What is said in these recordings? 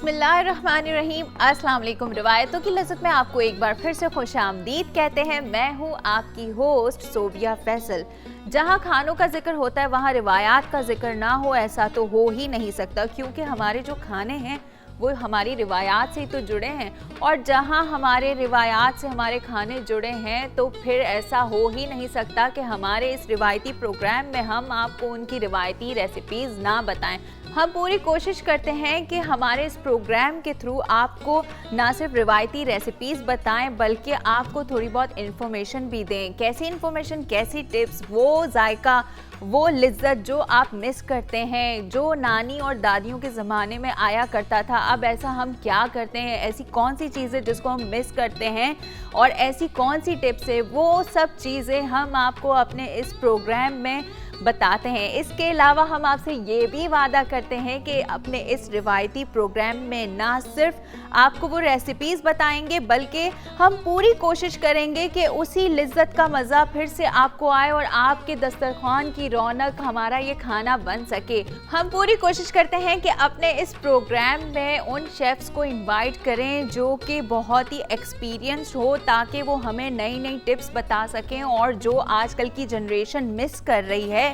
बिस्मिल्लाहिर्रहमानिर्रहीम। अस्सलाम वालेकुम। रिवायतों की लज़्ज़त में आपको एक बार फिर से खुशामदीद कहते हैं। मैं हूँ आपकी होस्ट सोबिया फैसल। जहाँ खानों का जिक्र होता है वहाँ रिवायात का जिक्र ना हो, ऐसा तो हो ही नहीं सकता, क्योंकि हमारे जो खाने हैं वो हमारी रिवायात से ही तो जुड़े हैं। और जहाँ हमारे रिवायात से हमारे खाने जुड़े हैं तो फिर ऐसा हो ही नहीं सकता कि हमारे इस रिवायती प्रोग्राम में हम आपको उनकी रिवायती रेसिपीज़ ना बताएं। हम पूरी कोशिश करते हैं कि हमारे इस प्रोग्राम के थ्रू आपको ना सिर्फ रिवायती रेसिपीज़ बताएं बल्कि आपको थोड़ी बहुत इन्फॉर्मेशन भी दें। कैसी इन्फॉर्मेशन, कैसी टिप्स, वो जायका, वो लिज्जत जो आप मिस करते हैं, जो नानी और दादियों के ज़माने में आया करता था, अब ऐसा हम क्या करते हैं, ऐसी कौन सी चीज़ें जिसको हम मिस करते हैं और ऐसी कौन सी टिप्स है, वो सब चीज़ें हम आपको अपने इस प्रोग्राम में बताते हैं। इसके अलावा हम आपसे ये भी वादा करते हैं कि अपने इस रिवायती प्रोग्राम में ना सिर्फ आपको वो रेसिपीज़ बताएंगे बल्कि हम पूरी कोशिश करेंगे कि उसी लिज्जत का मज़ा फिर से आपको आए और आपके दस्तरखान की रौनक हमारा ये खाना बन सके। हम पूरी कोशिश करते हैं कि अपने इस प्रोग्राम में उन शेफ्स को इन्वाइट करें जो कि बहुत ही एक्सपीरियंस्ड हो, ताकि वो हमें नई नई टिप्स बता सकें और जो आजकल की जनरेशन मिस कर रही है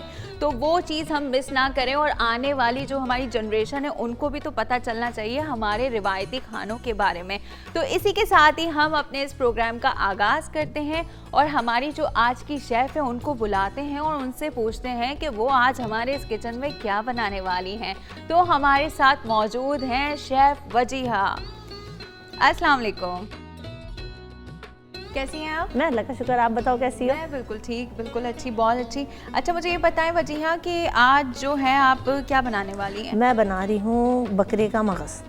तो वो चीज़ हम मिस ना करें और आने वाली जो हमारी जनरेशन है उनको भी तो पता चलना चाहिए हमारे रिवायती खानों के बारे में। तो इसी के साथ ही हम अपने इस प्रोग्राम का आगाज़ करते हैं और हमारी जो आज की शेफ़ है उनको बुलाते हैं और उनसे पूछते हैं कि वो आज हमारे इस किचन में क्या बनाने वाली हैं। तो हमारे साथ मौजूद हैं शेफ़ वजीहा। अस्सलाम वालेकुम। कैसी हैं आप? मैं अल्लाह का शुक्र, आप बताओ कैसी हो? मैं बिल्कुल ठीक, बिल्कुल अच्छी, बहुत अच्छी। अच्छा, मुझे ये बताएं वजीहा कि आज जो है आप क्या बनाने वाली हैं? मैं बना रही हूँ बकरे का मगज़।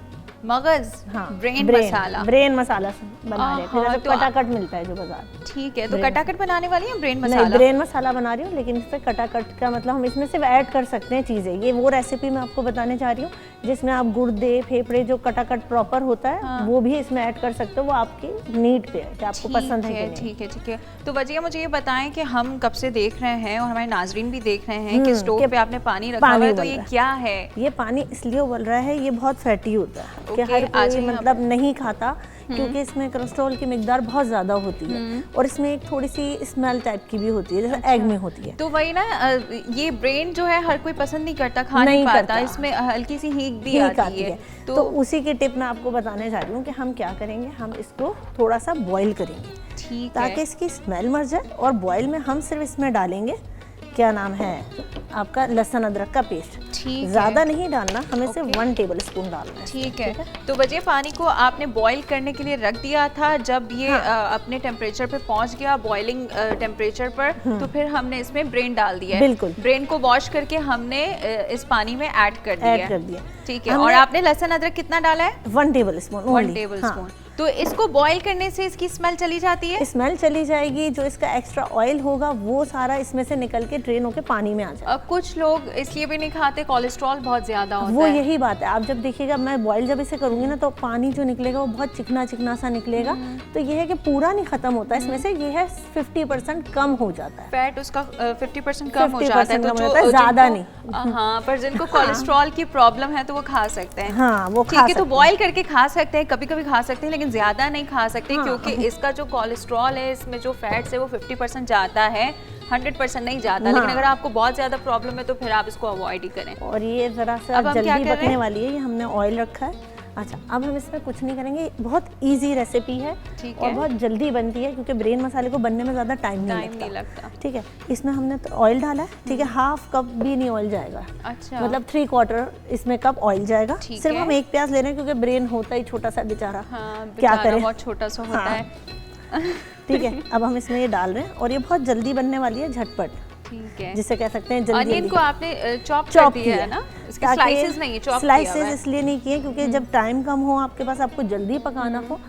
मगज़? हाँ, ब्रेन मसाला। ब्रेन मसाला बना रहे हाँ, हैं, तो कटाकट मिलता है जो बाजार। ठीक है, तो कटाकट बनाने वाली हैं ब्रेन मसाला? नहीं, ब्रेन मसाला बना रही हूँ, लेकिन इस पर कटाकट का मतलब हम इसमें सिर्फ ऐड कर सकते हैं चीज़ें। ये वो रेसिपी मैं आपको बताने जा रही हूँ जिसमें आप गुर्दे, फेफड़े, जो कटाकट प्रॉपर होता है हाँ। वो भी इसमें ऐड कर सकते हो। वो आपकी नीड पे है कि आपको पसंद है कि नहीं। ठीक है, ठीक है। तो वजीहा मुझे ये बताएं कि हम कब से देख रहे हैं और हमारे नाजरीन भी देख रहे हैं कि स्टोव पे आपने पानी रखा हुआ है, तो ये क्या है? ये पानी इसलिए उबल रहा है, ये बहुत फैटी होता है कि हर कोई मतलब नहीं खाता, क्योंकि इसमें कोलेस्ट्रॉल की मिकदार बहुत ज़्यादा होती है और इसमें एक थोड़ी सी स्मेल टाइप की भी होती है, जैसे एग में होती है। तो वही ना, ये ब्रेन जो है हर कोई पसंद नहीं करता, खा नहीं पाता, इसमें हल्की सी हीक भी आती है। तो उसी की टिप मैं आपको बताने जा रही हूँ कि हम क्या करेंगे, हम इसको थोड़ा सा बॉईल करेंगे, ठीक है, ताकि इसकी स्मेल मर जाए। और बॉईल में हम सिर्फ इसमें डालेंगे, क्या नाम है आपका, लहसुन अदरक का पेस्ट। ठीक है, ज़्यादा नहीं डालना, हमें सिर्फ 1 टेबल स्पून डालना है। ठीक है। तो वजह पानी को आपने बॉईल करने के लिए रख दिया था, जब ये अपने टेम्परेचर पे पहुंच गया, बॉइलिंग टेम्परेचर पर, तो फिर हमने इसमें ब्रेन डाल दिया है। बिल्कुल, ब्रेन को वॉश करके हमने इस पानी में ऐड कर दिया। ठीक है। और आपने लहसुन अदरक कितना डाला है? 1 टेबल स्पून। 1 table spoon. तो इसको बॉईल करने से इसकी स्मेल चली जाती है? स्मेल चली जाएगी, जो इसका एक्स्ट्रा ऑयल होगा वो सारा इसमें से निकल के ड्रेन होके पानी में आ जाएगा। कुछ लोग इसलिए भी नहीं खाते, कोलेस्ट्रॉल बहुत ज्यादा होता है। वो यही बात है, आप जब देखिएगा मैं बॉईल जब इसे करूंगी ना तो पानी जो निकलेगा वो बहुत चिकना चिकना सा निकलेगा। तो ये है कि पूरा नहीं खत्म होता इसमें से, ये है 50% कम हो जाता है, फैट उसका 50% कम हो जाता है, तो ज्यादा नहीं। हाँ, पर जिनको कोलेस्ट्रॉल की प्रॉब्लम है तो वो खा सकते हैं। हाँ, वो ठीक है। तो बॉईल करके खा सकते हैं, कभी कभी खा सकते हैं, लेकिन ज्यादा नहीं खा सकते, क्योंकि इसका जो कोलेस्ट्रॉल है, इसमें जो फैट्स है वो 50% जाता है, 100% नहीं जाता। लेकिन अगर आपको बहुत ज्यादा प्रॉब्लम है तो फिर आप इसको अवॉइड ही करें। और ये जरा सा जल्दी पकने वाली है, ये हमने ऑयल रखा है। अच्छा, अब हम इसमें कुछ नहीं करेंगे, बहुत इजी रेसिपी है और बहुत जल्दी बनती है, क्योंकि ब्रेन मसाले को बनने में ज़्यादा टाइम नहीं लगता। ठीक है, इसमें हमने तो ऑयल डाला है, ठीक है, हाफ कप भी नहीं ऑयल जाएगा। अच्छा, मतलब 3/4 इसमें कप ऑयल जाएगा। सिर्फ हम एक प्याज ले रहे हैं, क्योंकि ब्रेन होता ही छोटा सा बेचारा, क्या करें, बहुत छोटा सा होता है। ठीक है, अब हम इसमें ये डाल रहे हैं और ये बहुत जल्दी बनने वाली है, झटपट, ठीक है, जिसे कह सकते हैं जल्दी। अनियन को आपने चॉप कर दिया है ना? इसके स्लाइसेस नहीं है, चॉप किया है। स्लाइसेस इसलिए नहीं किए क्योंकि जब टाइम कम हो आपके पास, आपको जल्दी पकाना हो,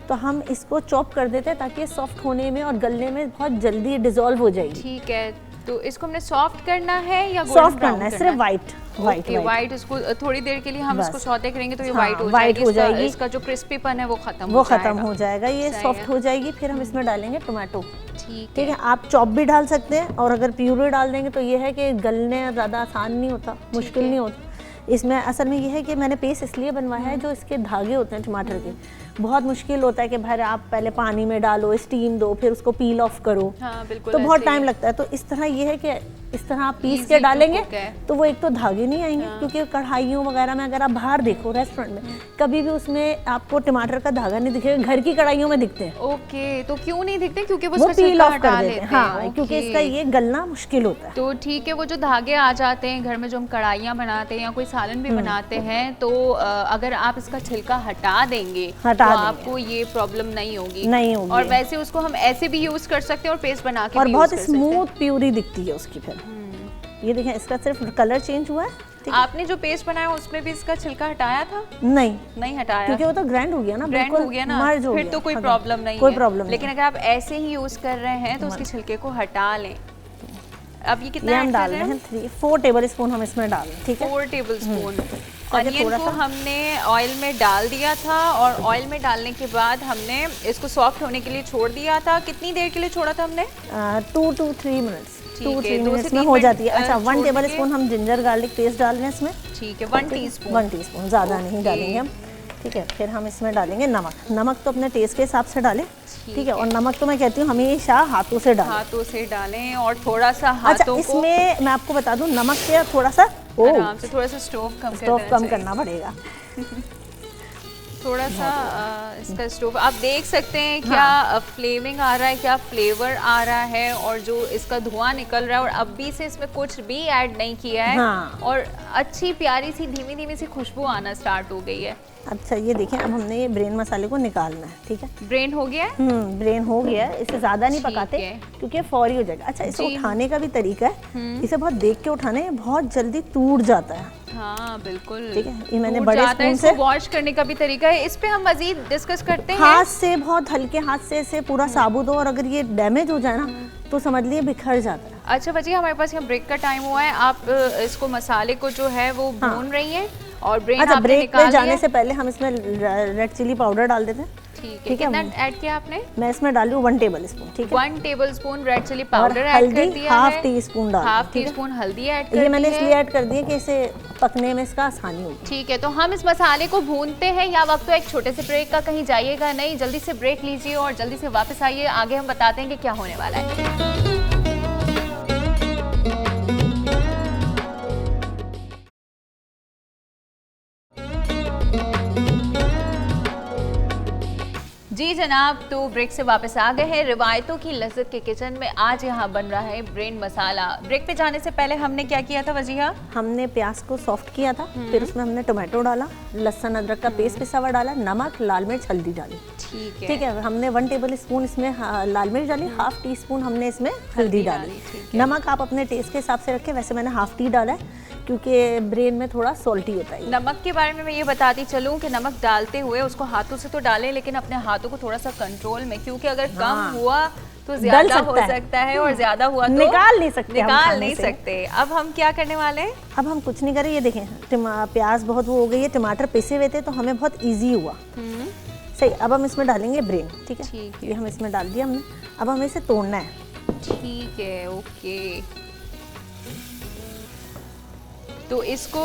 तो हम इसको चॉप कर देते हैं ताकि ये सॉफ्ट होने में और गलने में बहुत जल्दी डिसॉल्व हो जाएगी। ठीक है, तो इसको हमने सॉफ्ट करना है या सॉफ्ट करना है? सिर्फ वाइट वाइट। इसको थोड़ी देर के लिए हम इसको सौते करेंगे तो ये वाइट हो जाएगी। इसका जो क्रिस्पीपन है वो खत्म हो जाएगा, ये सॉफ्ट हो जाएगी। फिर हम इसमें डालेंगे टोमेटो। ठीक है, आप चॉप भी डाल सकते हैं, और अगर प्यूरी डाल देंगे तो ये है कि गलने ज़्यादा आसान नहीं होता, मुश्किल नहीं होता। इसमें असल में ये है कि मैंने पेस्ट इसलिए बनवाया है, जो इसके धागे होते हैं टमाटर के, बहुत मुश्किल होता है कि भाई आप पहले पानी में डालो, स्टीम दो, फिर उसको पील ऑफ करो। हाँ, बिल्कुल, तो बहुत टाइम लगता है। तो इस तरह ये है कि इस तरह आप पीस के डालेंगे तो वो एक तो धागे नहीं आएंगे। क्योंकि कढ़ाइयों वगैरह में अगर आप बाहर देखो रेस्टोरेंट में, कभी भी उसमें आपको टमाटर का धागा नहीं दिखेगा, घर की कढ़ाइयों में दिखते हैं। ओके, तो क्यों नहीं दिखते? क्योंकि वो पील ऑफ कर देते हैं। हाँ, क्योंकि इसका ये गलना मुश्किल होता है। तो ठीक है, वो जो धागे आ जाते हैं घर में, जो हम कढ़ाइयाँ बनाते हैं या कोई सालन भी बनाते हैं, तो अगर आप इसका छिलका हटा देंगे तो आपको ये प्रॉब्लम नहीं होगी। और वैसे उसको हम ऐसे भी यूज कर सकते हैं और पेस्ट बना के और बहुत स्मूथ प्यूरी दिखती है उसकी। फिर ये देखें, इसका सिर्फ कलर चेंज हुआ है। आपने जो पेस्ट बनाया उसमें भी इसका छिलका हटाया था? नहीं हटाया, क्योंकि वो तो ग्राइंड हो गया ना, ग्राइंड हो गया ना, फिर तो कोई प्रॉब्लम नहीं है। कोई प्रॉब्लम नहीं। लेकिन अगर आप ऐसे ही यूज कर रहे हैं तो उसके छिलके को हटा लें। अब ये कितना हम डाल रहे हैं? 4 टेबल स्पून हम इसमें डाल रहे हैं। ठीक है, 4 टेबल स्पून। अनियन को हमने ऑयल में डाल दिया था और ऑयल में डालने के बाद हमने इसको सॉफ्ट होने के लिए छोड़ दिया था। कितनी देर के लिए छोड़ा था हमने? 2 to 3 मिनट्स। 2-3 मिनट्स में हो जाती है। अच्छा, 1 टेबल स्पून हम जिंजर गार्लिक पेस्ट डाल रहे हैं इसमें। ठीक है, 1 टीस्पून। 1 टीस्पून, ज़्यादा नहीं डालेंगे हम। ठीक है, फिर हम इसमें डालेंगे नमक। नमक तो अपने टेस्ट के हिसाब से डालें। ठीक है, और नमक तो मैं कहती हूँ हमेशा हाथों से डालें। हाथों से डालें और थोड़ा सा हाथों को। इसमें मैं आपको बता दूं, नमक से थोड़ा सा आराम से थोड़ा सा स्टोव कम करना पड़ेगा। थोड़ा सा इसका स्टोव आप देख सकते हैं क्या फ्लेमिंग आ रहा है, क्या फ्लेवर आ रहा है, और जो इसका धुआं निकल रहा है। और अभी से इसमें कुछ भी ऐड नहीं किया है। और अच्छी प्यारी सी धीमी धीमी सी खुशबू आना स्टार्ट हो गई है। अच्छा, ये देखें, अब हमने ये ब्रेन मसाले को निकालना है। ठीक है, ब्रेन हो गया है? ब्रेन हो गया है। इसे ज्यादा नहीं पकाते क्योंकि फौरी हो जाएगा। अच्छा, इसे उठाने का भी तरीका है, इसे बहुत देख के उठाना है, बहुत जल्दी टूट जाता है। हाँ बिल्कुल, ठीक है, ये मैंने बड़े स्पून से वॉश करने का भी तरीका है। इस पे हम मजीद डिस्कस करते हैं। हाथ से, बहुत हल्के हाथ से इसे पूरा साबुत हो, और अगर ये डैमेज हो जाए ना तो समझ लिए बिखर जाता है। अच्छा बच्ची, हमारे पास यहाँ ब्रेक का टाइम हुआ है। आप इसको मसाले को जो है वो भून रही हैं और ब्रेन आपने ब्रेक निकाल पे जाने से पहले हम इसमें रेड चिली पाउडर डाल देते हैं। ठीक है, कितना ऐड किया आपने? मैं इसमें डाली हूँ 1 टेबल स्पून। ठीक है, 1 tablespoon red chilli powder add कर दिया है। हाफ टी स्पून डाल, हाफ टी स्पून हल्दी ऐड कर दी है। ये मैंने इसलिए ऐड कर दी है कि इसे पकने में इसका आसानी होगी। ठीक है, तो हम इस मसाले को भूनते हैं या वक्त तो एक छोटे से ब्रेक का, कहीं जाइएगा नहीं, जल्दी से ब्रेक लीजिए और जल्दी से वापस आइए। आगे हम बताते हैं कि क्या होने वाला है। जी जनाब, तो ब्रेक से वापस आ गए हैं। रिवायतों की लज्जत के किचन में आज यहाँ बन रहा है ब्रेन मसाला। ब्रेक पे जाने से पहले हमने क्या किया था वजीहा? हमने प्याज को सॉफ्ट किया था, फिर उसमें हमने टोमेटो डाला, लहसुन अदरक का पेस्ट पिसा हुआ डाला, नमक, लाल मिर्च, हल्दी डाली। ठीक है, हमने 1 टेबल स्पून इसमें लाल मिर्च डाली, हाफ टी स्पून हमने इसमें हल्दी डाली। नमक आप अपने टेस्ट के हिसाब से रखें, वैसे मैंने हाफ टी डाला है क्योंकि ब्रेन में थोड़ा सॉल्टी होता है। नमक के बारे में मैं ये बताती चलूँ कि नमक डालते हुए उसको हाथों से तो डालें, लेकिन अपने हाथों को थोड़ा सा कंट्रोल में, क्योंकि अगर कम हुआ तो ज्यादा हो सकता है और ज्यादा हुआ तो निकाल नहीं सकते। अब हम क्या करने वाले हैं? अब हम कुछ नहीं करें। ये देखें, प्याज बहुत वो हो गई है, टमाटर पिसे हुए थे तो हमें बहुत ईजी हुआ। सही, अब हम इसमें डालेंगे ब्रेन। ठीक है, ये हम इसमें डाल दिया हमने। अब हमें इसे तोड़ना है। ठीक है, ओके। तो इसको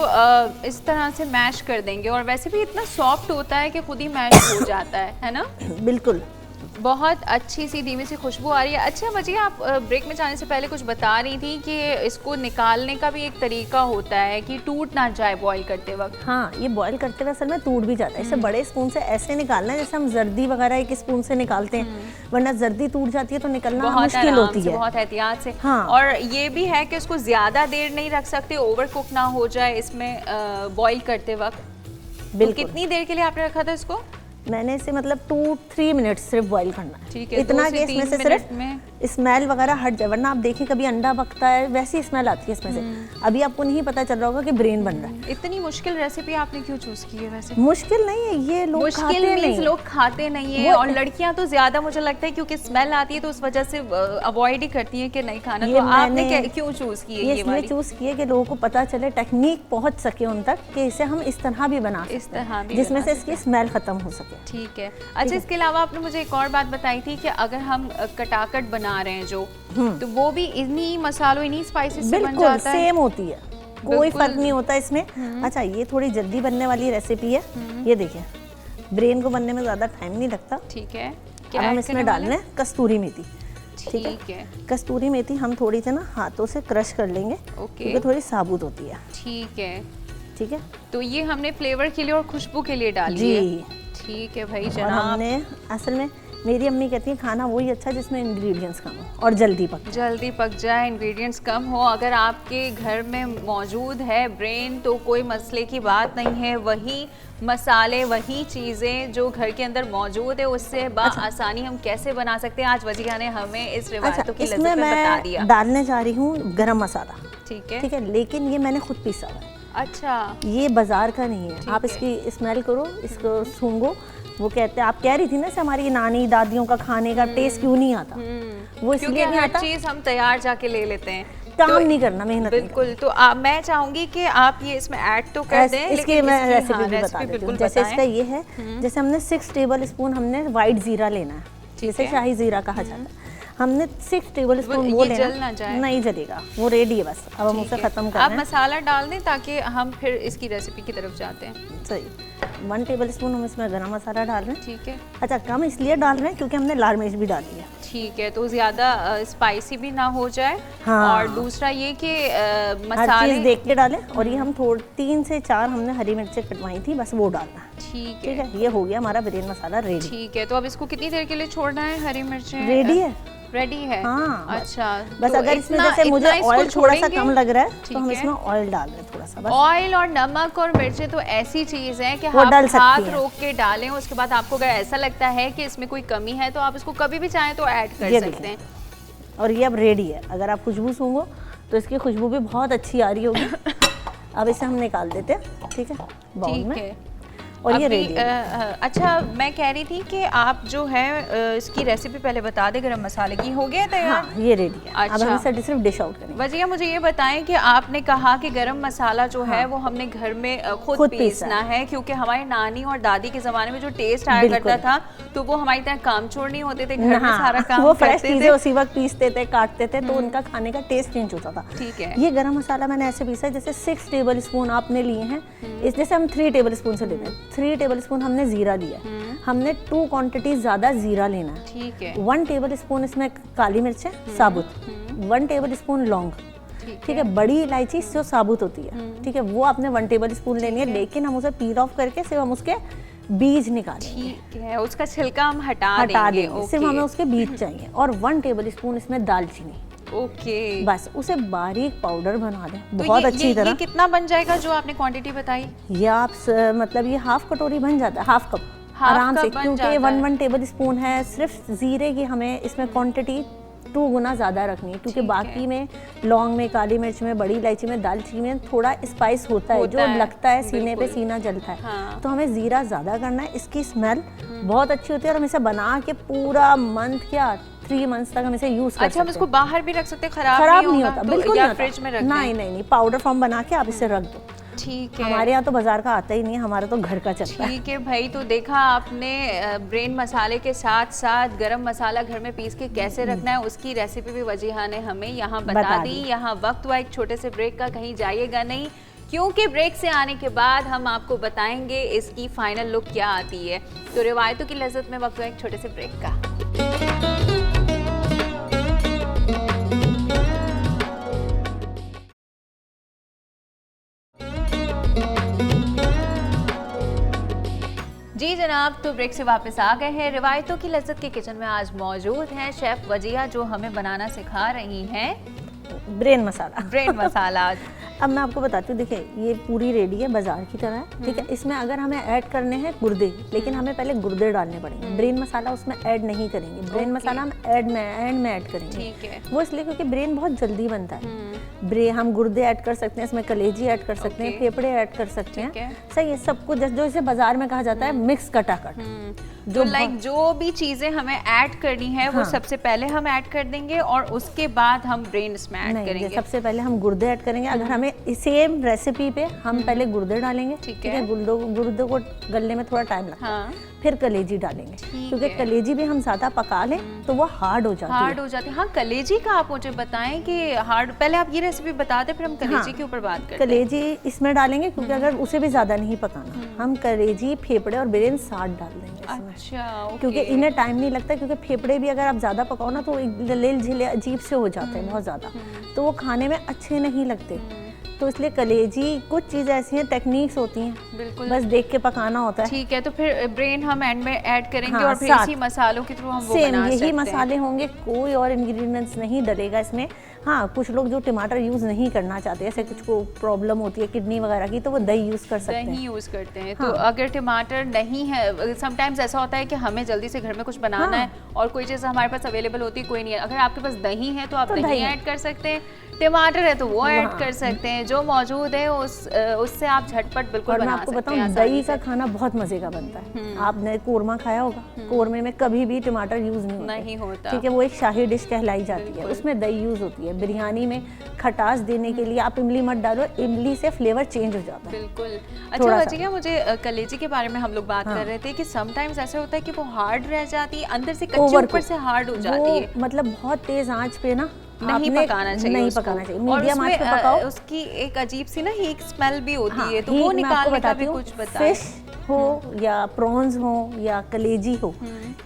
इस तरह से मैश कर देंगे, और वैसे भी इतना सॉफ्ट होता है कि खुद ही मैश हो जाता है ना? बिल्कुल, बहुत अच्छी सी धीमी सी खुशबू आ रही है। अच्छा बच्ची, आप ब्रेक में जाने से पहले कुछ बता रही थी कि इसको निकालने का भी एक तरीका होता है कि टूट ना जाए बॉईल करते वक्त। हाँ, ये बॉईल करते वक्त असल में टूट भी जाता है। इसे बड़े स्पून से ऐसे निकालना है जैसे हम जर्दी वगैरह एक स्पून से निकालते हैं, वरना जर्दी टूट जाती है तो निकलना मुश्किल होती है। बहुत एहतियात से। हाँ, और ये भी है कि इसको ज्यादा देर नहीं रख सकते, ओवर कुक ना हो जाए इसमें बॉईल करते वक्त। बिल्कुल। कितनी देर के लिए आपने रखा था इसको? मैंने इसे मतलब 2-3 मिनट सिर्फ बॉईल करना है। ठीक है, इतना कि इसमें से सिर्फ स्मेल वगैरह हट जाए, वरना आप देखें कभी अंडा पकता है वैसी स्मेल आती है इसमें से। अभी आपको नहीं पता चल रहा होगा कि ब्रेन बन रहा है। इतनी मुश्किल रेसिपी आपने क्यों चूज की है? वैसे मुश्किल नहीं है, ये लोग खाते नहीं है, और लड़कियां तो ज्यादा मुझे लगता है क्योंकि स्मेल आती है तो उस वजह से अवॉइड ही करती है कि नहीं खाना। तो आपने क्यों चूज की है? ये चूज किए कि लोगों को पता चले, टेक्निक पहुंच सके उन तक कि इसे हम इस तरह भी बना सकते हैं जिसमें से इसकी स्मेल खत्म हो सके। ठीक है। अच्छा, इसके अलावा आपने मुझे एक और बात बताई थी कि अगर हम कटाकट बना रहे हैं जो, तो वो भी इन्हीं मसालों, इन्हीं स्पाइसेस से बन जाता है? सेम होती है। कोई फर्क नहीं होता इसमें। अच्छा, ये थोड़ी जल्दी बनने वाली रेसिपी है। ये देखिए, ब्रेन को बनने में ज्यादा टाइम नहीं लगता। ठीक है, अब हम इसमें डाल रहे हैं कस्तूरी मेथी। ठीक है, कस्तूरी मेथी हम थोड़ी सी ना हाथों से क्रश कर लेंगे, क्योंकि थोड़ी साबुत होती है। ठीक है, ठीक है। तो ये हमने फ्लेवर के लिए और खुशबू के लिए डाली है। ठीक है भाई जनाब। हमने असल में, मेरी अम्मी कहती है खाना वही अच्छा जिसमें इंग्रेडिएंट्स कम हो और जल्दी पक जाए, इंग्रेडिएंट्स कम हो। अगर आपके घर में मौजूद है ब्रेन तो कोई मसले की बात नहीं है। वही मसाले, वही चीज़ें जो घर के अंदर मौजूद है उससे आसानी हम कैसे बना सकते हैं, आज वजीहा ने हमें इस रिवायतों की लज़्ज़त में बता दिया। डालने जा रही हूँ गरम मसाला। ठीक है, ठीक है, लेकिन ये मैंने खुद पीसा हुआ है। अच्छा, ये बाजार का नहीं है। आप इसकी स्मेल करो, इसको सूंघो। वो कहते हैं, आप कह रही थी ना, हमारी नानी दादियों का खाने का टेस्ट क्यों नहीं आता, वो इसलिए नहीं आता, चीज़ हम तैयार जाके ले लेते हैं, काम नहीं करना, मेहनत बिल्कुल। तो मैं चाहूंगी कि आप ये इसमें ऐड तो कर दें, इसकी मैं रेसिपी भी बता देती हूँ। जैसे इसका ये है, जैसे हमने 6 टेबल स्पून हमने व्हाइट जीरा लेना है, जिसे शाही जीरा कहा जाता है। हमने 6 टेबल स्पून वो लेना, नहीं जलेगा, वो रेडी है बस। अब हम उसे खत्म कर रहे हैं। आप मसाला डाल दें ताकि हम फिर इसकी रेसिपी की तरफ जाते हैं। सही। 1 टेबल स्पून हम इसमें गरम मसाला डाल रहे हैं। ठीक है। अच्छा, कम इसलिए डाल रहे हैं क्योंकि हमने लाल मिर्च भी डाली है। ठीक है, तो ज़्यादा स्पाइसी भी ना हो जाए। हाँ। और दूसरा ये कि मसाले हर चीज़ देख के डालें। और ये हम 3 से 4 हमने हरी मिर्चें कटवाई थी, बस वो डालना। ठीक है, ये हो गया हमारा ब्रेन मसाला रेडी। ठीक है, तो अब इसको कितनी देर के लिए छोड़ना है? हरी मिर्चें रेडी है, रेडी है। हाँ, अच्छा, बस तो अगर इसमें जैसे मुझे ऑयल थोड़ा सा कम लग रहा है तो हम इसमें ऑयल डाल रहे हैं थोड़ा सा बस। ऑयल और नमक और मिर्चें तो ऐसी चीज है कि आप हाथ रोक के डालें। उसके बाद आपको अगर ऐसा लगता है कि इसमें कोई कमी है तो आप इसको कभी भी चाहें तो ऐड कर सकते हैं। और ये अब रेडी है। अगर आप खुशबू सूंघो तो इसकी खुशबू भी बहुत अच्छी आ रही होगी। अब इसे हम निकाल देते हैं। ठीक है, बाउल में। और ये रेडी है। अच्छा, मैं कह रही थी कि आप जो है इसकी रेसिपी पहले बता दें गरम मसाले की। हो गया तैयार? हाँ, ये रेडी है। अच्छा, अब हम इसे सिर्फ डिश आउट करेंगे। वजीहा, मुझे ये बताएं कि आपने कहा कि गरम मसाला जो है वो हमने घर में खुद पीसना है, क्योंकि हमारी नानी और दादी के ज़माने में जो टेस्ट आया करता था तो वो हमारी तरह कामचोर नहीं होते थे, घर में सारा काम वो फ्रेश चीजें उसी वक्त पीसते थे, काटते थे, तो उनका खाने का टेस्ट चेंज होता था। ठीक है। ये गरम मसाला मैंने ऐसे पीसा है जैसे 6 टेबल स्पून आपने लिए हैं, इस जैसे हम 3 टेबल स्पून से लेते हैं। 3 टेबल स्पून हमने जीरा लिया, हमने 2 क्वांटिटी ज्यादा जीरा लेना है। ठीक है। 1 टेबल स्पून इसमें काली मिर्च साबुत, 1 टेबल स्पून लौंग। ठीक है, बड़ी इलायची जो साबुत होती है, ठीक है, वो आपने 1 टेबल स्पून लेनी है, लेकिन हम उसे पील ऑफ करके सिर्फ हम उसके बीज निकालेंगे। ठीक है, उसका छिलका हम हटा देंगे। सिर्फ हमें उसके बीज चाहिए। और 1 टेबल स्पून इसमें दालचीनी। ओके, बस उसे बारीक पाउडर बना दें बहुत अच्छी तरह। ये कितना बन जाएगा जो आपने क्वांटिटी बताई? ये आप मतलब ये हाफ कटोरी बन जाता है, हाफ कप आराम से, क्योंकि 1 टेबल स्पून है। सिर्फ जीरे की हमें इसमें क्वांटिटी 2 गुना ज़्यादा रखनी है, क्योंकि बाकी में लौंग में, काली मिर्च में, बड़ी इलायची में, दालचीनी में थोड़ा स्पाइस होता है जो लगता है सीने पे, सीना जलता है। हाँ। तो हमें जीरा ज़्यादा करना है। इसकी स्मेल बहुत अच्छी होती है और हम इसे बना के पूरा मंथ क्या 3 मंथ्स तक हम इसे यूज कर सकते हैं। हम इसको बाहर भी रख सकते हैं, खराब नहीं होता, बिल्कुल नहीं, फ्रिज में रख दें। नहीं, पाउडर फॉर्म बना के आप इसे रख दो। ठीक है, हमारे यहाँ तो बाजार का आता ही नहीं है, हमारा तो घर का चलता है। ठीक है भाई, तो देखा आपने ब्रेन मसाले के साथ साथ गरम मसाला घर में पीस के कैसे रखना है, उसकी रेसिपी भी वजीहा ने हमें यहाँ बता दी। यहाँ वक्त हुआ एक छोटे से ब्रेक का, कहीं जाइएगा नहीं, क्योंकि ब्रेक से आने के बाद हम आपको बताएंगे इसकी फाइनल लुक क्या आती है। तो रिवायतों की लज़्ज़त में वक्त हुआ एक छोटे से ब्रेक का। जी जनाब, तो ब्रेक से वापस आ गए हैं। रिवायतों की लज़्ज़त के किचन में आज मौजूद हैं शेफ़ वजीहा, जो हमें बनाना सिखा रही हैं ब्रेन मसाला। ब्रेन मसाला। अब मैं आपको बताती हूँ, देखिए ये पूरी रेडी है, बाजार की तरह है। ठीक है, इसमें अगर हमें ऐड करने हैं गुर्दे, लेकिन हमें पहले गुर्दे डालने पड़ेंगे। ब्रेन मसाला उसमें ऐड नहीं करेंगे, ब्रेन मसाला हम एंड में ऐड करेंगे। ठीक है। वो इसलिए क्योंकि ब्रेन बहुत जल्दी बनता है। हम गुर्दे ऐड कर सकते हैं, इसमें कलेजी ऐड कर सकते हैं, फेफड़े ऐड कर सकते हैं। सही है, सब कुछ जो इसे बाजार में कहा जाता है मिक्स कटाकट। जो भी चीजें हमें ऐड करनी है वो सबसे पहले हम ऐड कर देंगे और उसके बाद हम ब्रेन इसमें ऐड करेंगे। सबसे पहले हम गुर्दे ऐड करेंगे। अगर हमें सेम रेसिपी पे हम पहले गुर्दे डालेंगे, ठीक है, गुर्दे को गलने में थोड़ा टाइम लगता है। फिर कलेजी डालेंगे, क्योंकि कलेजी भी हम ज्यादा पका लें तो वो हार्ड हो जाती है। हाँ, कलेजी का आप मुझे बताएं कि हार्ड, पहले आप ये रेसिपी बता दें, फिर हम कलेजी के ऊपर बात करते हैं। कलेजी इसमें डालेंगे क्योंकि अगर उसे भी ज़्यादा नहीं पकाना, हम कलेजी, फेफड़े और ब्रेन साथ डाल देंगे इसमें। अच्छा, ओके। क्योंकि इन्हें टाइम नहीं लगता, क्योंकि फेफड़े भी अगर आप ज़्यादा पकाओ ना तो लेल झिले अजीब से हो जाते हैं बहुत ज़्यादा, तो वो खाने में अच्छे नहीं लगते। तो इसलिए कलेजी, कुछ चीज़ ऐसी हैं, टेक्निक्स होती हैं, बिल्कुल बस देख के पकाना होता है। ठीक है, तो फिर ब्रेन हम एंड में ऐड करेंगे। हाँ, और फिर इसी मसालों के थ्रू हम वो बना सकते हैं। यही मसाले होंगे, कोई और इंग्रेडिएंट्स नहीं डलेगा इसमें। हाँ, कुछ लोग जो टमाटर यूज़ नहीं करना चाहते, ऐसे कुछ को प्रॉब्लम होती है किडनी वगैरह की, तो वो दही यूज़ कर सकते हैं। दही यूज़ करते हैं। हाँ। तो अगर टमाटर नहीं है, समटाइम्स ऐसा होता है कि हमें जल्दी से घर में कुछ बनाना है और कोई चीज़ हमारे पास अवेलेबल होती है, कोई नहीं है, अगर आपके पास दही है तो आप दही ऐड कर सकते हैं, टमाटर है तो वो ऐड कर सकते हैं, जो मौजूद है उससे आप झटपट बिल्कुल बना सकते हैं। मैं आपको बताऊं, दही का खाना बहुत मजे का बनता है। आपने कोरमा खाया होगा, कोरमे में कभी भी टमाटर यूज नहीं होता, ठीक है, वो एक शाही डिश कहलाई जाती है, उसमें दही यूज होती है। बिरयानी में खटास देने के लिए आप इमली मत डालो, इमली से फ्लेवर चेंज हो जाता है। बिल्कुल। अच्छा वजीहा, मुझे कलेजी के बारे में हम लोग बात कर रहे थे कि समटाइम्स ऐसा होता है कि वो हार्ड रह जाती है, अंदर से कच्ची, ऊपर से हार्ड हो जाती है, मतलब बहुत तेज आंच पे ना नहीं पकाना चाहिए, नहीं पकाना चाहिए, मीडियम आंच पे पकाओ। उसकी एक अजीब सी ना हीट स्मेल भी होती है, तो वो निकालने का भी कुछ बताएं। फिश हो या प्रॉन्स हो या कलेजी हो,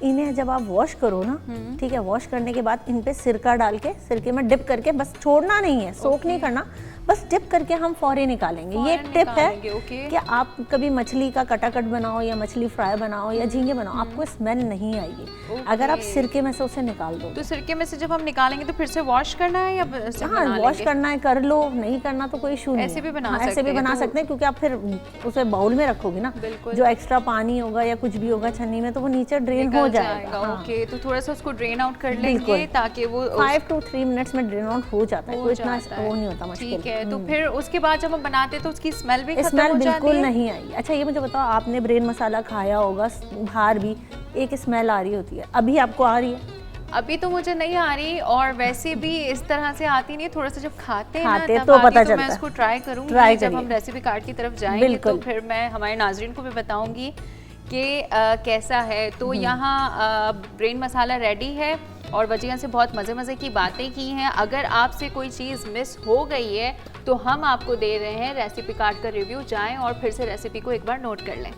इन्हें जब आप वॉश करो ना, ठीक है, वॉश करने के बाद इन पे सिरका डाल के, सिरके में डिप करके, बस छोड़ना नहीं है, सोक नहीं करना, बस डिप करके हम फौरी निकालेंगे। ये टिप है कि आप कभी मछली का कटाकट बनाओ या मछली फ्राई बनाओ या झींगे बनाओ, आपको स्मेल नहीं आएगी अगर आप सिरके में से उसे निकाल दो। तो सिरके में से जब हम निकालेंगे तो फिर से वॉश करना है या हाँ, वॉश करना है कर लो, नहीं करना तो कोई इशू नहीं, ऐसे भी बना सकते हैं, क्योंकि आप फिर उसे बाउल में रखोगे ना, जो एक्स्ट्रा पानी होगा या कुछ भी होगा छन्नी में, तो वो नीचे ड्रेन हो जाएगा। ओके, तो थोड़ा सा उसको ड्रेन आउट कर लेंगे ताकि वो 5 to 3 मिनट्स में ड्रेन आउट हो जाता है, कोई इतना वो नहीं होता मुश्किल। ठीक है, तो फिर उसके बाद जब हम बनाते हैं तो उसकी स्मेल भी खत्म हो जाती है? बिल्कुल नहीं आई। अच्छा ये मुझे बताओ, आपने ब्रेन मसाला खाया होगा, बाहर भी एक स्मेल आ रही होती है, अभी आपको आ रही है? अभी तो मुझे नहीं आ रही, और वैसे भी इस तरह से आती नहीं, थोड़ा सा जब खाते हैं ना तो पता चलता है। मैं इसको ट्राई करूंगी, जब हम रेसिपी कार्ड की तरफ जाएंगे तो फिर मैं हमारे नाजरीन को भी बताऊंगी कि कैसा है। तो यहाँ ब्रेन मसाला रेडी है और वजीहा से बहुत मज़े की बातें की हैं। अगर आपसे कोई चीज़ मिस हो गई है तो हम आपको दे रहे हैं रेसिपी कार्ड का रिव्यू, जाएं और फिर से रेसिपी को एक बार नोट कर लें।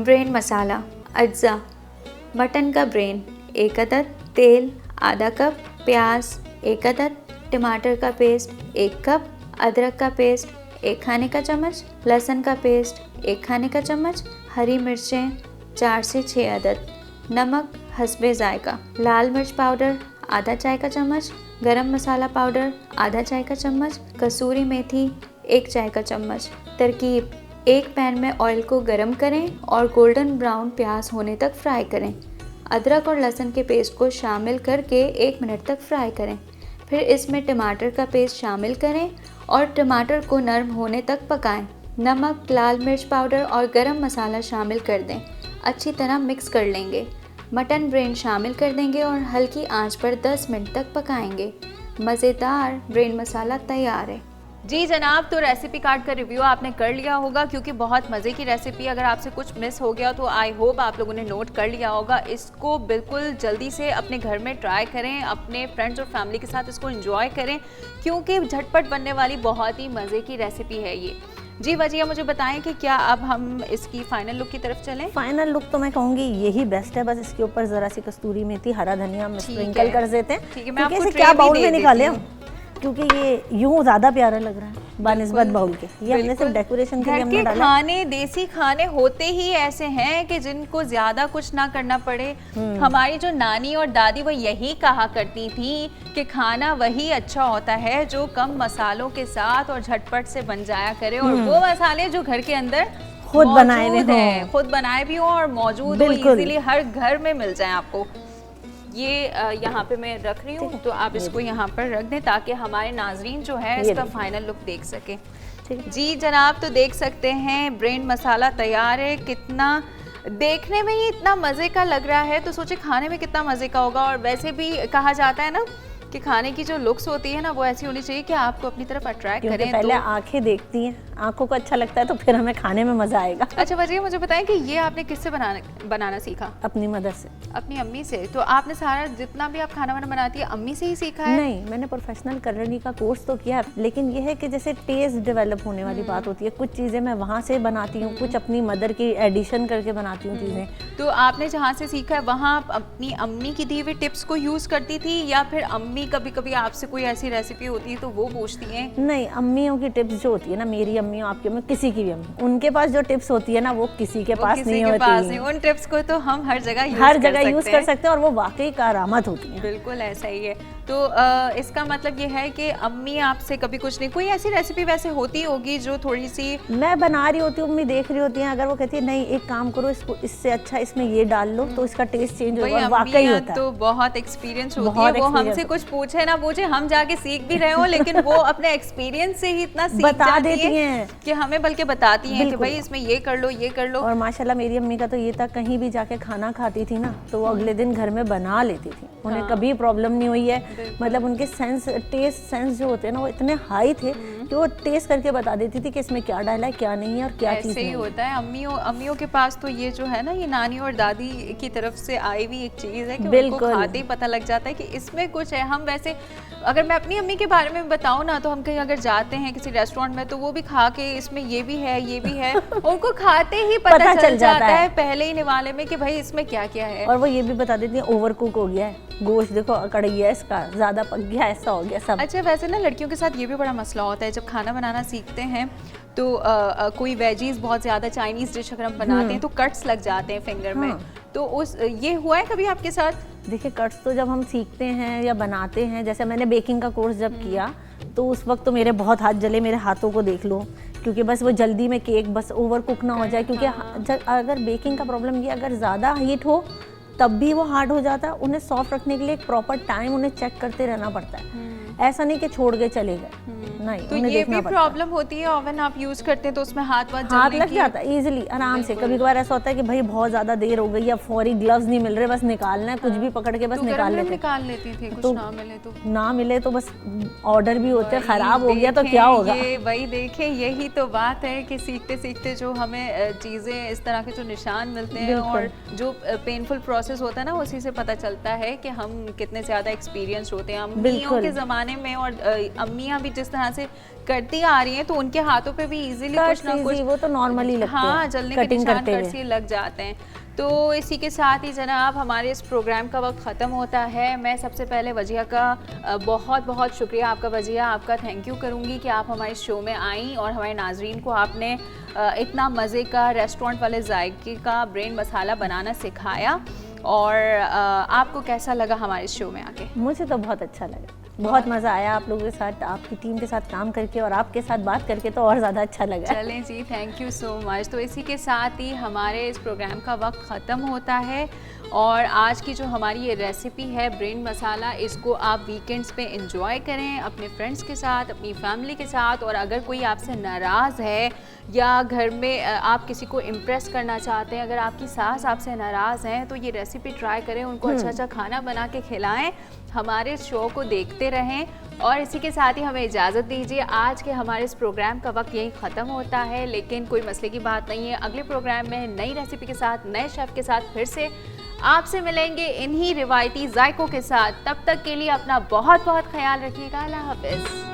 ब्रेन मसाला अज्जा: मटन का ब्रेन 1 अदद, तेल आधा कप, प्याज 1 अदद, टमाटर का पेस्ट 1 कप, अदरक का पेस्ट 1 खाने का चम्मच, लहसुन का पेस्ट 1 खाने का चम्मच, हरी मिर्चें 4 से 6 अदद, नमक हस्बे जायका, लाल मिर्च पाउडर आधा चाय का चम्मच, गरम मसाला पाउडर आधा चाय का चम्मच, कसूरी मेथी 1 चाय का चम्मच। तरकीब: एक पैन में ऑयल को गरम करें और गोल्डन ब्राउन प्याज होने तक फ्राई करें। अदरक और लहसुन के पेस्ट को शामिल करके 1 मिनट तक फ्राई करें। फिर इसमें टमाटर का पेस्ट शामिल करें और टमाटर को नरम होने तक पकाएं। नमक, लाल मिर्च पाउडर और गरम मसाला शामिल कर दें, अच्छी तरह मिक्स कर लेंगे। मटन ब्रेन शामिल कर देंगे और हल्की आंच पर 10 मिनट तक पकाएंगे। मज़ेदार ब्रेन मसाला तैयार है। जी जनाब, तो रेसिपी कार्ड का रिव्यू आपने कर लिया होगा, क्योंकि बहुत मज़े की रेसिपी। अगर आपसे कुछ मिस हो गया तो आई होप आप लोगों ने नोट कर लिया होगा। इसको बिल्कुल जल्दी से अपने घर में ट्राई करें, अपने फ्रेंड्स और फैमिली के साथ इसको एंजॉय करें, क्योंकि झटपट बनने वाली बहुत ही मज़े की रेसिपी है ये। जी वजीहा, मुझे बताएं कि क्या अब हम इसकी फाइनल लुक की तरफ चलें? फाइनल लुक तो मैं कहूँगी यही बेस्ट है, बस इसके ऊपर ज़रा सी कस्तूरी मेथी, हरा धनिया हम स्प्रिंकल कर देते हैं। ठीक है, मैं आपको क्या बाउल में निकाले हम, क्योंकि ये यूं ज़्यादा प्यारा लग रहा है बानिस्बत बाउल के। ये हमने सिर्फ डेकोरेशन के लिए हमने डाला। खाने, देसी खाने होते ही ऐसे हैं कि जिनको ज्यादा कुछ ना करना पड़े। हमारी जो नानी और दादी वो यही कहा करती थी कि खाना वही अच्छा होता है जो कम मसालों के साथ और झटपट से बन जाया करे, और वो मसाले जो घर के अंदर खुद बनाए भी हो और मौजूद हो, इजीली हर घर में मिल जाए आपको। ये यहाँ पे मैं रख रही हूँ, तो आप इसको यहाँ पर रख दें ताकि हमारे नाजरीन जो है इसका फाइनल लुक देख सके। जी जनाब, तो देख सकते हैं ब्रेन मसाला तैयार है। कितना देखने में ही इतना मज़े का लग रहा है, तो सोचे खाने में कितना मज़े का होगा। और वैसे भी कहा जाता है ना कि खाने की जो लुक्स होती है ना वो ऐसी होनी चाहिए कि आपको अपनी तरफ अट्रैक्ट करें। पहले आंखें देखती हैं, आंखों को अच्छा लगता है तो फिर हमें खाने में मजा आएगा। अच्छा वजिया, मुझे बताएं कि ये आपने किससे बनाना सीखा? अपनी मदर से, अपनी अम्मी से। तो आपने सारा जितना भी आप खाना वाना बनाती है अम्मी से ही सीखा है? नहीं, मैंने प्रोफेशनल कुलिनरी का कोर्स तो किया, लेकिन ये है कि जैसे टेस्ट डेवलप होने वाली बात होती है, कुछ चीजें मैं वहाँ से बनाती हूँ, कुछ अपनी मदर की एडिशन करके बनाती हूँ चीजें। तो आपने जहाँ से सीखा है वहाँ अपनी अम्मी की दी हुई टिप्स को यूज करती थी, या फिर अम्मी कभी कभी आपसे कोई ऐसी रेसिपी होती है तो वो पूछती हैं? नहीं, अम्मियों की टिप्स जो होती है ना, मेरी अम्मी आपकी अम्मी, किसी की भी अम्मी, उनके पास जो टिप्स होती है ना वो किसी के पास नहीं होती। उन टिप्स को तो हम हर जगह यूज कर सकते हैं और वो वाकई करामत होती है। बिल्कुल ऐसा ही है। तो इसका मतलब ये है कि अम्मी आपसे कभी कुछ नहीं, कोई ऐसी रेसिपी वैसे होती होगी जो थोड़ी सी मैं बना रही होती हूँ, अम्मी देख रही होती हैं, अगर वो कहती है नहीं एक काम करो, इसको इससे अच्छा इसमें ये डाल लो तो इसका टेस्ट चेंज होगा, वाकई होता है। तो बहुत एक्सपीरियंस होती है, वो हमसे कुछ पूछे ना पूछे, हम जाके सीख भी रहे हो, लेकिन वो अपने एक्सपीरियंस से ही इतना सीख बता देती हैं कि हमें बल्कि बताती हैं कि भाई इसमें ये कर लो, ये कर लो। और माशाल्लाह मेरी अम्मी का तो ये था, कहीं भी जाके खाना खाती थी ना तो वो अगले दिन घर में बना लेती थी, उन्हें कभी प्रॉब्लम नहीं हुई है। मतलब उनके टेस्ट सेंस जो होते हैं ना वो इतने हाई थे कि वो टेस्ट करके बता देती थी कि इसमें क्या डाला है, क्या नहीं है और क्या चीज़ नहीं है। होता है अम्मियों के पास तो ये जो है ना, ये नानी और दादी की तरफ से आई हुई एक चीज़ है कि उनको खाते ही पता लग जाता है कि इसमें कुछ है। हम वैसे अगर मैं अपनी अम्मी के बारे में बताऊं ना, तो हम कहीं अगर जाते हैं किसी रेस्टोरेंट में तो वो भी खा के इसमें ये भी है, ये भी है, उनको खाते ही पता चल जाता है पहले ही निवाले में कि भाई इसमें क्या क्या है। और वो ये भी बता देती है ओवर कुक हो गया है गोश्त, देखो कड़ैया इसका ज्यादा पक गया, ऐसा हो गया सब। अच्छा वैसे ना लड़कियों के साथ ये भी बड़ा मसला होता है, जब खाना बनाना सीखते हैं तो कोई वेजीज बहुत ज़्यादा चाइनीज़ डिश अगर हम बनाते हैं तो कट्स लग जाते हैं फिंगर में, तो ये हुआ है कभी आपके साथ? देखिए कट्स तो जब हम सीखते हैं या बनाते हैं, जैसे मैंने बेकिंग का कोर्स जब किया तो उस वक्त तो मेरे बहुत हाथ जले, मेरे हाथों को देख लो, क्योंकि बस वो जल्दी में केक बस ओवर कुक ना हो जाए, क्योंकि अगर बेकिंग का प्रॉब्लम ये अगर ज़्यादा हीट हो तब भी वो हार्ड हो जाता है। उन्हें सॉफ्ट रखने के लिए एक प्रॉपर टाइम उन्हें चेक करते रहना पड़ता है, ऐसा नहीं कि छोड़ के चले गए, नहीं। तो ये भी प्रॉब्लम होती है ओवन आप यूज करते हैं तो उसमें हाथ लग जाता है इजीली, आराम से। कभी कभार ऐसा होता है कि भाई बहुत ज्यादा देर हो गई या फौरी ग्लव्स नहीं मिल रहे, बस निकालना है, कुछ भी पकड़ के बस निकाल लेते थे, तो ना मिले तो बस ऑर्डर भी होते हैं, खराब हो गया तो क्या होगा। वही देखें, यही तो बात है कि सीखते सीखते जो हमें चीजें इस तरह के जो निशान मिलते हैं और जो पेनफुल प्रोसेस होता है ना, उसी से पता चलता है कि हम कितने ज्यादा एक्सपीरियंस होते हैं। अम्मियों के जमाने में और अम्मियां भी जिस तरह से करती आ रही हैं तो उनके हाथों पे भी इजीली कुछ ना कुछ, वो तो नॉर्मली लगते हैं, हाँ, जलने के निशान कट लग जाते हैं। तो इसी के साथ ही जनाब हमारे इस प्रोग्राम का वक्त ख़त्म होता है। मैं सबसे पहले वजिया का बहुत बहुत शुक्रिया आपका, वजिया आपका थैंक यू करूँगी कि आप हमारे शो में आई और हमारे नाजरीन को आपने इतना मज़े का रेस्टोरेंट वाले जायके का ब्रेन मसाला बनाना सिखाया। और आपको कैसा लगा हमारे शो में आके? मुझे तो बहुत अच्छा लगा, बहुत मज़ा आया आप लोगों के साथ, आपकी टीम के साथ काम करके और आपके साथ बात करके तो और ज़्यादा अच्छा लगा। चलें जी, थैंक यू सो मच। तो इसी के साथ ही हमारे इस प्रोग्राम का वक्त ख़त्म होता है और आज की जो हमारी ये रेसिपी है ब्रेन मसाला, इसको आप वीकेंड्स पे एंजॉय करें अपने फ्रेंड्स के साथ, अपनी फैमिली के साथ। और अगर कोई आपसे नाराज़ है या घर में आप किसी को इम्प्रेस करना चाहते हैं, अगर आपकी सास आपसे नाराज़ हैं तो ये रेसिपी ट्राई करें, उनको अच्छा अच्छा खाना बना के खिलाएं, हमारे शो को देखते रहें। और इसी के साथ ही हमें इजाज़त दीजिए। आज के हमारे इस प्रोग्राम का वक्त यही ख़त्म होता है, लेकिन कोई मसले की बात नहीं है। अगले प्रोग्राम में नई रेसिपी के साथ, नए शेफ़ के साथ फिर से आपसे मिलेंगे इन्हीं रिवायती जायकों के साथ। तब तक के लिए अपना बहुत बहुत ख्याल रखिएगा। अल्लाह हाफ़िज़।